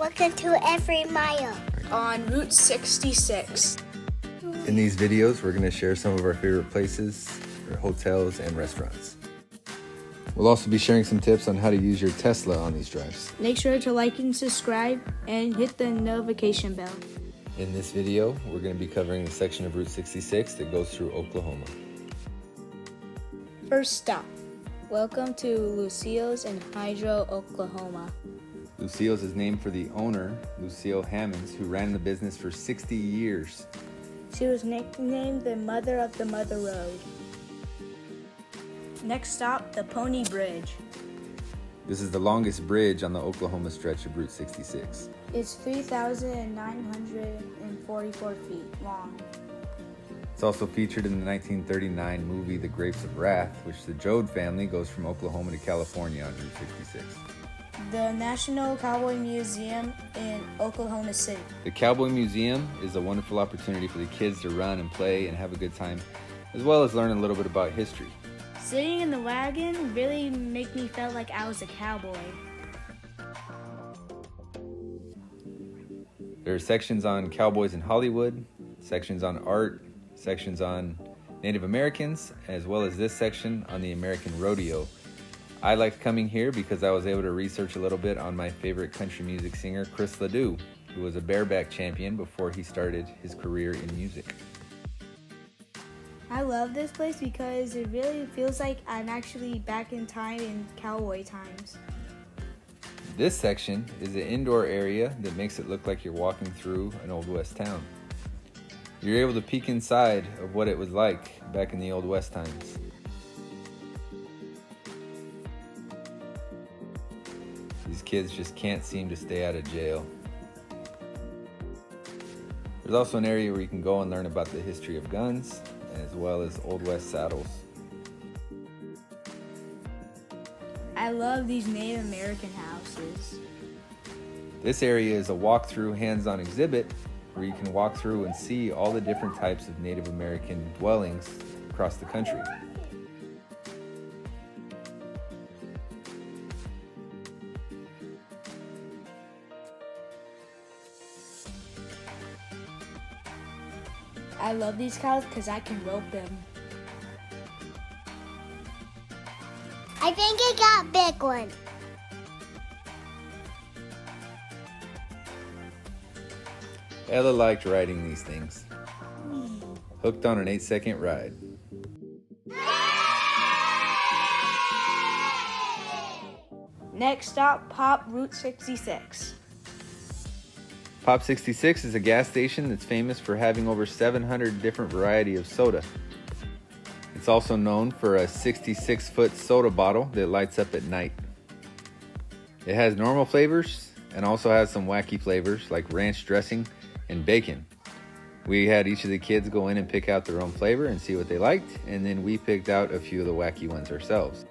Welcome to Every Mile on Route 66. In these videos, we're going to share some of our favorite places, or hotels, and restaurants. We'll also be sharing some tips on how to use your Tesla on these drives. Make sure to like and subscribe and hit the notification bell. In this video, we're going to be covering the section of Route 66 that goes through Oklahoma. First stop. Welcome to Lucilles in Hydro, Oklahoma. Lucilles is named for the owner, Lucille Hammonds, who ran the business for 60 years. She was nicknamed the Mother of the Mother Road. Next stop, the Pony Bridge. This is the longest bridge on the Oklahoma stretch of Route 66. It's 3,944 feet long. It's also featured in the 1939 movie The Grapes of Wrath, which the Joad family goes from Oklahoma to California on Route 66. The National Cowboy Museum in Oklahoma City. The Cowboy Museum is a wonderful opportunity for the kids to run and play and have a good time, as well as learn a little bit about history. Sitting in the wagon really made me feel like I was a cowboy. There are sections on cowboys in Hollywood, sections on art, sections on Native Americans, as well as this section on the American rodeo. I liked coming here because I was able to research a little bit on my favorite country music singer, Chris Ledoux, who was a bareback champion before he started his career in music. I love this place because it really feels like I'm actually back in time in cowboy times. This section is an indoor area that makes it look like you're walking through an Old West town. You're able to peek inside of what it was like back in the Old West times. These kids just can't seem to stay out of jail. There's also an area where you can go and learn about the history of guns, as well as Old West saddles. I love these Native American houses. This area is a walk-through hands-on exhibit where you can walk through and see all the different types of Native American dwellings across the country. I love these cows because I can rope them. I think I got a big one. Ella liked riding these things. Hooked on an 8-second ride. Next stop, Pop Route 66. Pop 66 is a gas station that's famous for having over 700 different variety of soda. It's also known for a 66-foot soda bottle that lights up at night. It has normal flavors and also has some wacky flavors like ranch dressing and bacon. We had each of the kids go in and pick out their own flavor and see what they liked, and then we picked out a few of the wacky ones ourselves.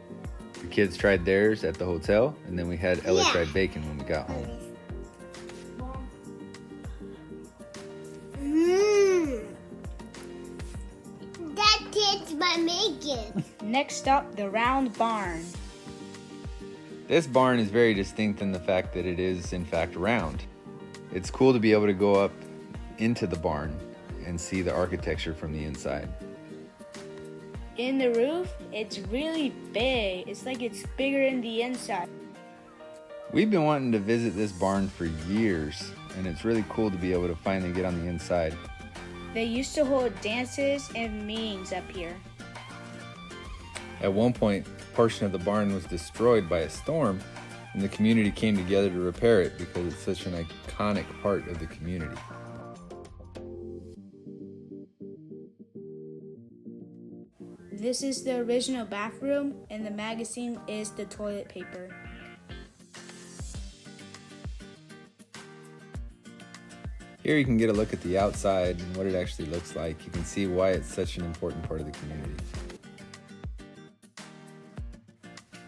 The kids tried theirs at the hotel, and then we had Ella try bacon when we got home. That tastes my bacon. Next stop, the Round Barn. This barn is very distinct in the fact that it is in fact round. It's cool to be able to go up into the barn and see the architecture from the inside. In the roof, it's really big. It's like it's bigger in the inside. We've been wanting to visit this barn for years, and it's really cool to be able to finally get on the inside. They used to hold dances and meetings up here. At one point, a portion of the barn was destroyed by a storm, and the community came together to repair it because it's such an iconic part of the community. This is the original bathroom, and the magazine is the toilet paper. Here you can get a look at the outside and what it actually looks like. You can see why it's such an important part of the community.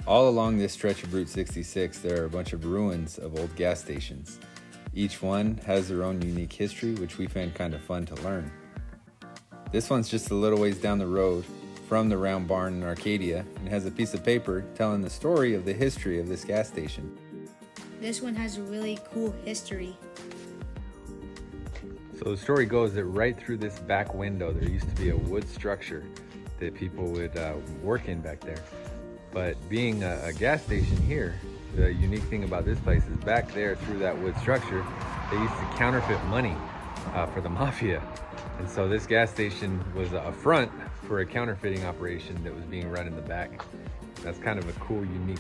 All along this stretch of Route 66, there are a bunch of ruins of old gas stations. Each one has their own unique history, which we found kind of fun to learn. This one's just a little ways down the road from the Round Barn in Arcadia and has a piece of paper telling the story of the history of this gas station. This one has a really cool history. So the story goes that right through this back window, there used to be a wood structure that people would work in back there. But being a gas station here, the unique thing about this place is back there through that wood structure, they used to counterfeit money for the mafia. And so this gas station was a front for a counterfeiting operation that was being run in the back. That's kind of a cool, unique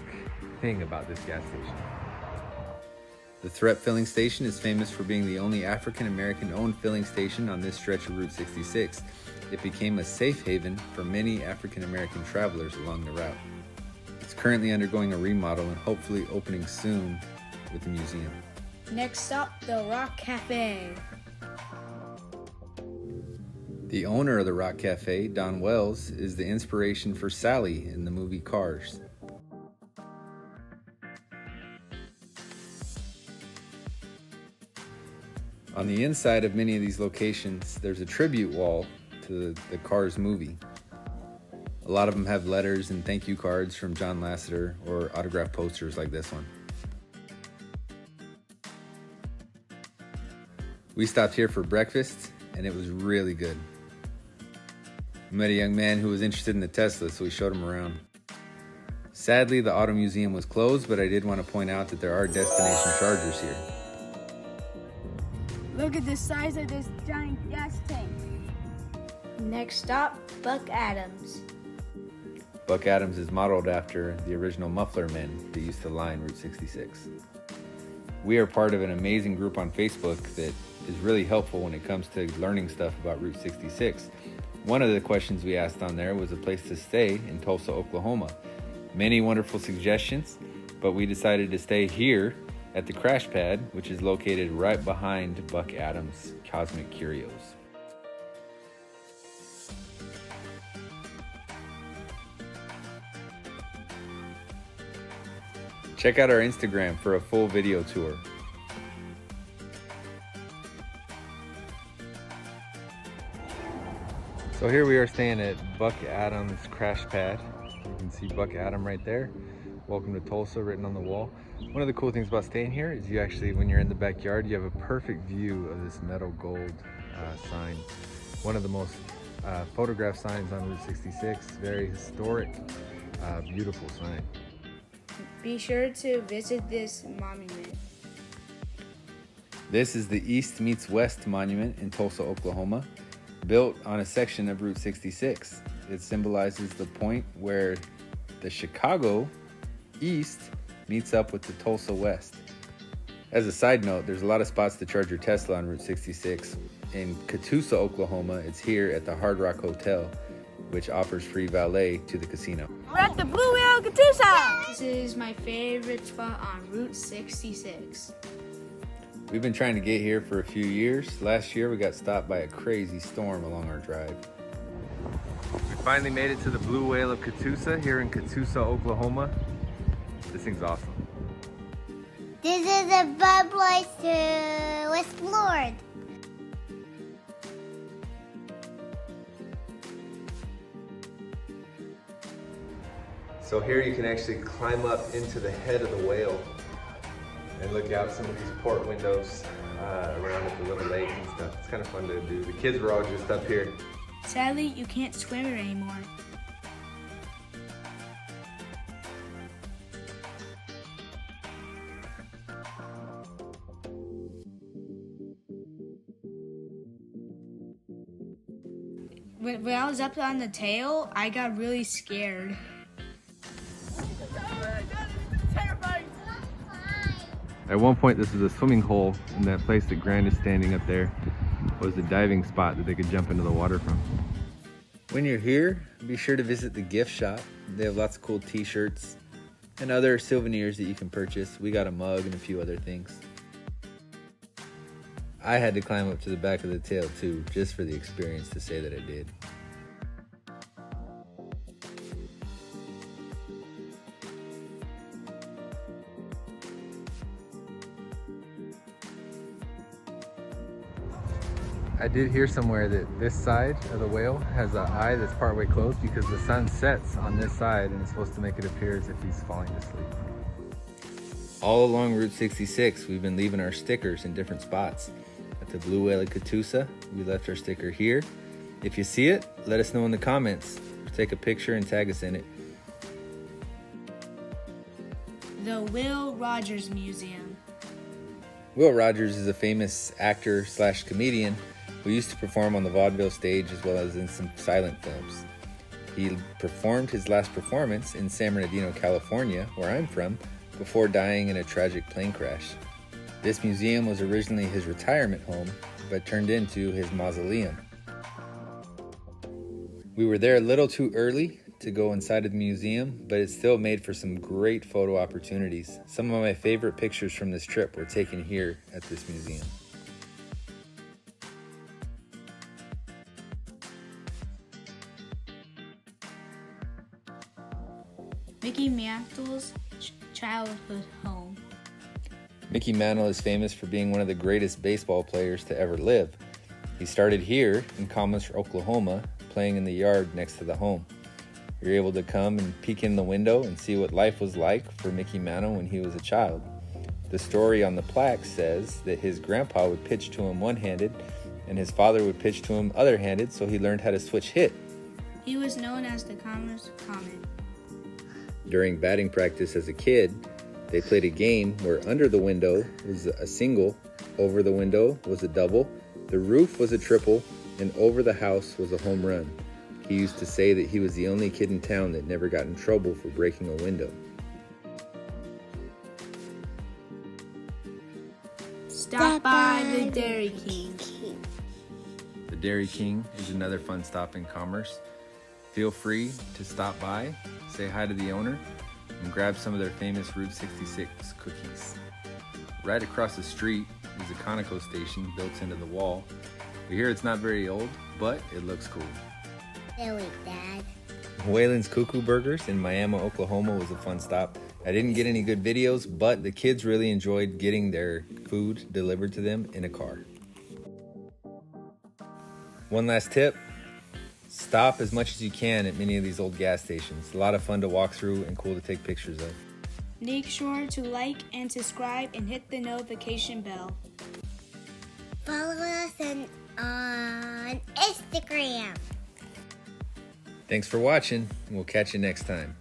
thing about this gas station. The Threat Filling Station is famous for being the only African-American owned filling station on this stretch of Route 66. It became a safe haven for many African-American travelers along the route. It's currently undergoing a remodel and hopefully opening soon with a museum. Next stop, the Rock Cafe. The owner of the Rock Cafe, Don Wells, is the inspiration for Sally in the movie Cars. On the inside of many of these locations, there's a tribute wall to the Cars movie. A lot of them have letters and thank you cards from John Lasseter or autograph posters like this one. We stopped here for breakfast and it was really good. We met a young man who was interested in the Tesla, so we showed him around. Sadly, the auto museum was closed, but I did want to point out that there are destination chargers here. Look at the size of this giant gas tank. Next stop, Buck Adams. Buck Adams is modeled after the original muffler men that used to line Route 66. We are part of an amazing group on Facebook that is really helpful when it comes to learning stuff about Route 66. One of the questions we asked on there was a place to stay in Tulsa, Oklahoma. Many wonderful suggestions, but we decided to stay here at the Crash Pad, which is located right behind Buck Adams' Cosmic Curios. Check out our Instagram for a full video tour. So here we are staying at Buck Adams Crash Pad. You can see Buck Adam right there. Welcome to Tulsa written on the wall. One of the cool things about staying here is you actually, when you're in the backyard, you have a perfect view of this metal gold sign. One of the most photographed signs on Route 66. Very historic, beautiful sign. Be sure to visit this monument. This is the East Meets West Monument in Tulsa, Oklahoma, built on a section of Route 66. It symbolizes the point where the Chicago East meets up with the Tulsa West. As a side note, there's a lot of spots to charge your Tesla on Route 66. In Catoosa, Oklahoma, it's here at the Hard Rock Hotel, which offers free valet to the casino. We're at the Blue Whale Catoosa! This is my favorite spot on Route 66. We've been trying to get here for a few years. Last year we got stopped by a crazy storm along our drive. We finally made it to the Blue Whale of Catoosa here in Catoosa, Oklahoma. This thing's awesome. This is a fun place to explore. So here you can actually climb up into the head of the whale and look out some of these port windows around at the little lake and stuff. It's kind of fun to do. The kids were all just up here. Sadly, you can't swim it anymore. When I was up on the tail, I got really scared. At one point, this was a swimming hole, and that place that Grant is standing up there was the diving spot that they could jump into the water from. When you're here, be sure to visit the gift shop. They have lots of cool t-shirts and other souvenirs that you can purchase. We got a mug and a few other things. I had to climb up to the back of the tail too, just for the experience to say that I did. I did hear somewhere that this side of the whale has an eye that's partway closed because the sun sets on this side and it's supposed to make it appear as if he's falling asleep. All along Route 66, we've been leaving our stickers in different spots. At the Blue Whale at Catoosa, we left our sticker here. If you see it, let us know in the comments. Take a picture and tag us in it. The Will Rogers Museum. Will Rogers is a famous actor / comedian who used to perform on the vaudeville stage as well as in some silent films. He performed his last performance in San Bernardino, California, where I'm from, before dying in a tragic plane crash. This museum was originally his retirement home, but turned into his mausoleum. We were there a little too early to go inside of the museum, but it still made for some great photo opportunities. Some of my favorite pictures from this trip were taken here at this museum. Mickey Mantle's childhood home. Mickey Mantle is famous for being one of the greatest baseball players to ever live. He started here in Commerce, Oklahoma, playing in the yard next to the home. You're able to come and peek in the window and see what life was like for Mickey Mantle when he was a child. The story on the plaque says that his grandpa would pitch to him one-handed and his father would pitch to him other-handed, so he learned how to switch hit. He was known as the Commerce Comet. During batting practice as a kid, they played a game where under the window was a single, over the window was a double, the roof was a triple, and over the house was a home run. He used to say that he was the only kid in town that never got in trouble for breaking a window. Stop by the Dairy King. The Dairy King is another fun stop in Commerce. Feel free to stop by, say hi to the owner, and grab some of their famous Route 66 cookies. Right across the street is a Conoco station built into the wall. We hear it's not very old, but it looks cool. Really, Dad. Waylon's Cuckoo Burgers in Miami, Oklahoma was a fun stop. I didn't get any good videos, but the kids really enjoyed getting their food delivered to them in a car. One last tip, stop as much as you can at many of these old gas stations. A lot of fun to walk through and cool to take pictures of. Make sure to like and subscribe and hit the notification bell. Follow us on Instagram. Thanks for watching, and we'll catch you next time.